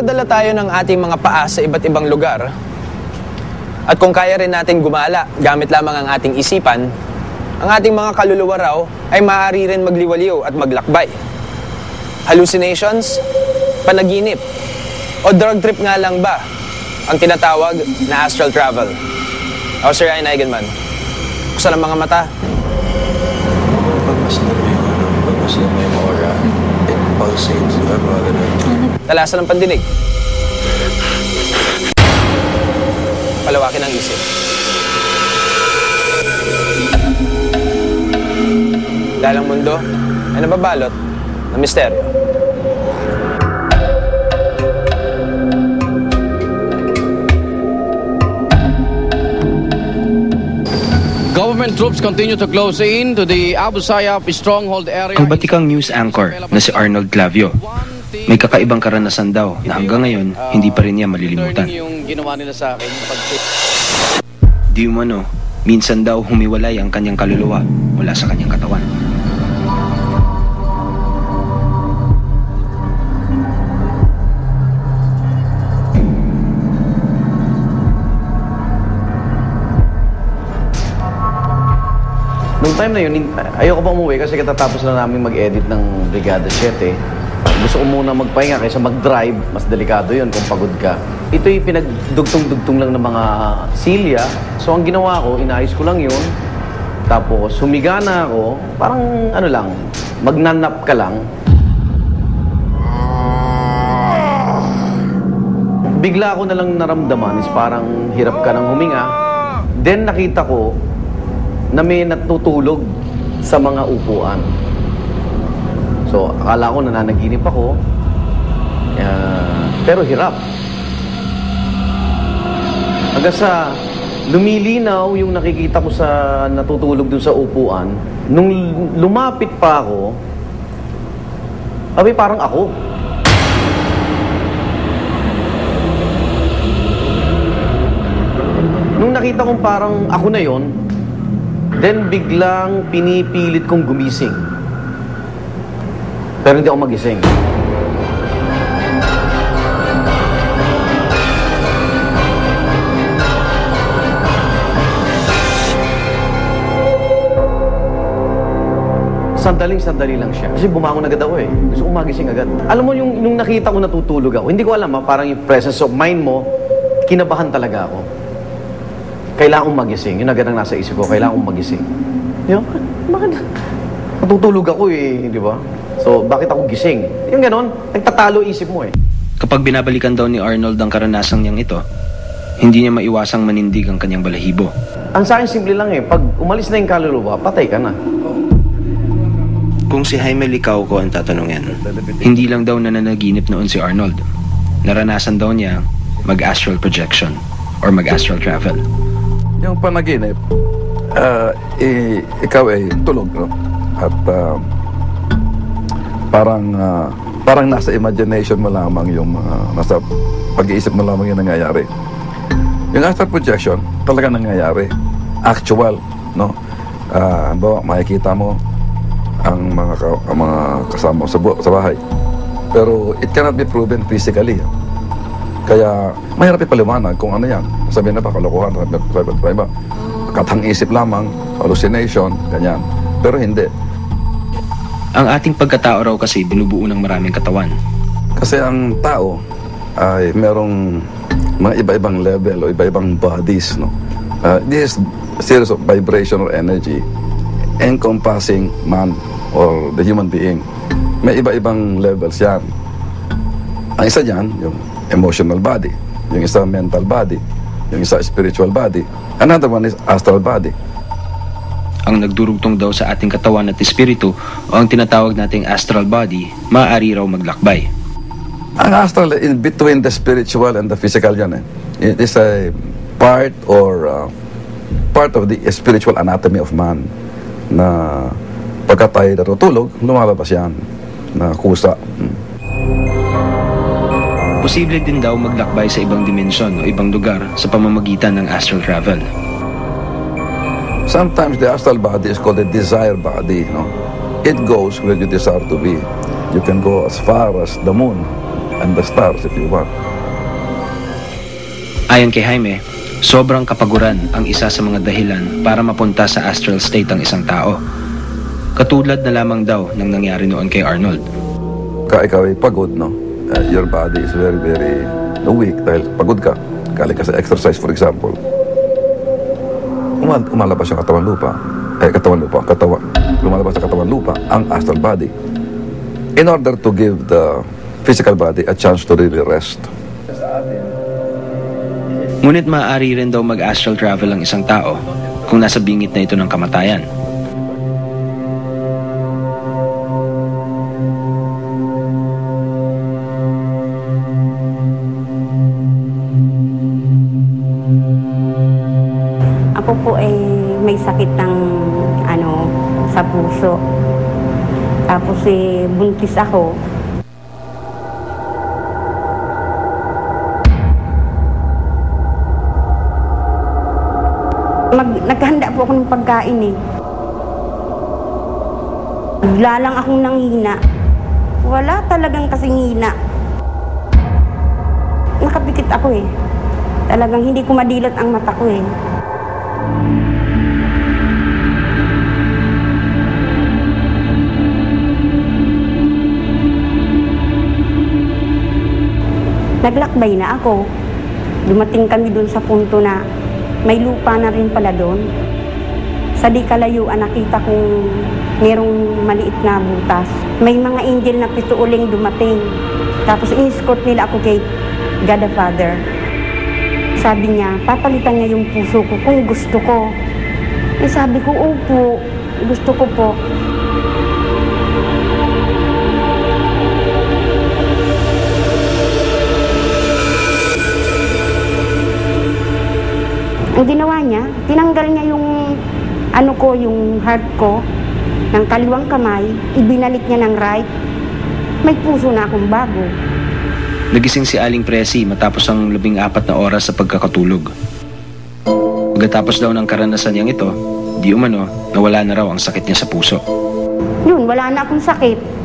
napadala tayo ng ating mga paa sa iba't ibang lugar, at kung kaya rin natin gumala gamit lamang ang ating isipan, ang ating mga kaluluwa raw ay maaari rin magliwaliw at maglakbay. Hallucinations, panaginip, o drug trip nga lang ba ang tinatawag na astral travel? Ako Sir Ryan Eigenman. Buksan ang mga mata. Pagmas na may aura, it pulsates, diba? Mga ganun. Talasan ng pandinig. Palawakin ang isip. Dahil ang mundo ay nababalot ng misteryo. Government troops continue to close in to the Abu Sayyaf stronghold area. Ang batikang news anchor na si Arnold Clavio, may kakaibang karanasan daw na hanggang ngayon hindi pa rin niya malilimutan. Yung ginawa nila sa akin. Di umano, minsan daw humiwalay ang kanyang kaluluwa mula sa kanyang katawan. Noong time na yun, ayoko pa umuwi kasi katatapos na namin mag-edit ng Brigada 7. Gusto ko muna magpahinga kaysa mag-drive. Mas delikado yun kung pagod ka. Ito'y pinagdugtong-dugtong lang ng mga silya. So ang ginawa ko, inayos ko lang yun. Tapos humiga na ako. Parang ano lang, magnanap ka lang. Bigla ko na lang naramdaman is parang hirap ka ng huminga. Then nakita ko na may natutulog sa mga upuan. So, akala ko nananaginip ako. Pero hirap. Hanggang sa lumilinaw yung nakikita ko sa natutulog dun sa upuan. Nung lumapit pa ako, parang ako. Nung nakita kong parang ako na yon, then biglang pinipilit kong gumising. Pero hindi ako magising. Sandaling-sandali lang siya. Kasi bumangon agad ako eh. Gusto ko magising agad. Alam mo, yung nakita ko natutulog ako, hindi ko alam parang yung presence of mind mo, kinabahan talaga ako. Kailangan kong magising. Yun agad ang nasa isip ko, kailangan kong magising. Yun, bakit? Natutulog ako eh, di ba? So, bakit ako gising? Yung ganon, nagtatalo isip mo eh. Kapag binabalikan daw ni Arnold ang karanasang niyang ito, hindi niya maiwasang manindig ang kanyang balahibo. Ang sa akin, simple lang eh. Pag umalis na yung kaluluwa, patay ka na. Kung si Jaime Licauco ang tatanungin, hindi lang daw nananaginip noon si Arnold. Naranasan daw niya mag-astral projection or mag-astral travel. Yung panaginip, ikaw ay tulog, no? At parang nasa imagination mo lamang yung nasa pag-iisip mo lamang yung nangyayari. Yung astral projection, talaga nangyayari. Actual, no? Makikita mo ang mga kasama sa bahay. Pero it cannot be proven physically. Kaya mahirap ipaliwanag kung ano yan. Sabihin na ba, kalokohan, katang-isip lamang, hallucination, ganyan. Pero hindi. Ang ating pagkatao raw kasi binubuo ng maraming katawan. Kasi ang tao ay merong mga iba-ibang level o iba-ibang bodies, no? This is a series of vibration or energy encompassing man or the human being. May iba-ibang levels yan. Ang isa dyan, yung emotional body. Yung isa mental body. Yung isa spiritual body. Another one is astral body. Ang nagdurugtong daw sa ating katawan at espiritu o ang tinatawag nating astral body, maaari raw maglakbay. Ang astral, in between the spiritual and the physical yan. It is a part of the spiritual anatomy of man na pagka tayo natutulog, lumalabas yan na kusa. Posible din daw maglakbay sa ibang dimensyon o ibang lugar sa pamamagitan ng astral travel. Sometimes the astral body is called a desire body, no? It goes where you desire to be. You can go as far as the moon. and the stars if you want. Ayon kay Jaime, sobrang kapaguran ang isa sa mga dahilan para mapunta sa astral state ang isang tao. Katulad na lamang daw ng nangyari noon kay Arnold. Ikaw ay pagod, no? Your body is very, very weak dahil pagod ka. Galing ka sa exercise, for example. Umalabas yung lumalabas sa katawan lupa ang astral body in order to give the physical body a chance to really rest. Ngunit maaari rin daw mag-astral travel ang isang tao kung nasa bingit na ito ng kamatayan. Ako po ay may sakit ng sa puso. Tapos buntis ako. Naghanda po ako ng pagkain eh. Bigla lang akong nanghina. Wala talagang kasing hina. Nakapikit ako eh. Talagang hindi ko madilot ang mata ko eh. Naglakbay na ako. Dumating kami dun sa punto na may lupa na rin pala doon. Sa di kalayuan nakita kong merong maliit na butas. May mga angel na pituuling dumating. Tapos in-escort nila ako kay God the Father. Sabi niya, papalitan niya yung puso ko kung gusto ko. Sabi ko, opo, gusto ko po. Ang ginawa niya, tinanggal niya yung yung heart ko ng kaliwang kamay, ibinalik niya ng right. May puso na akong bago. Nagising si Aling Presi matapos ang 14 na oras sa pagkakatulog. Pagkatapos daw ng karanasan niyang ito, di umano, nawala na raw ang sakit niya sa puso. Yun, wala na akong sakit.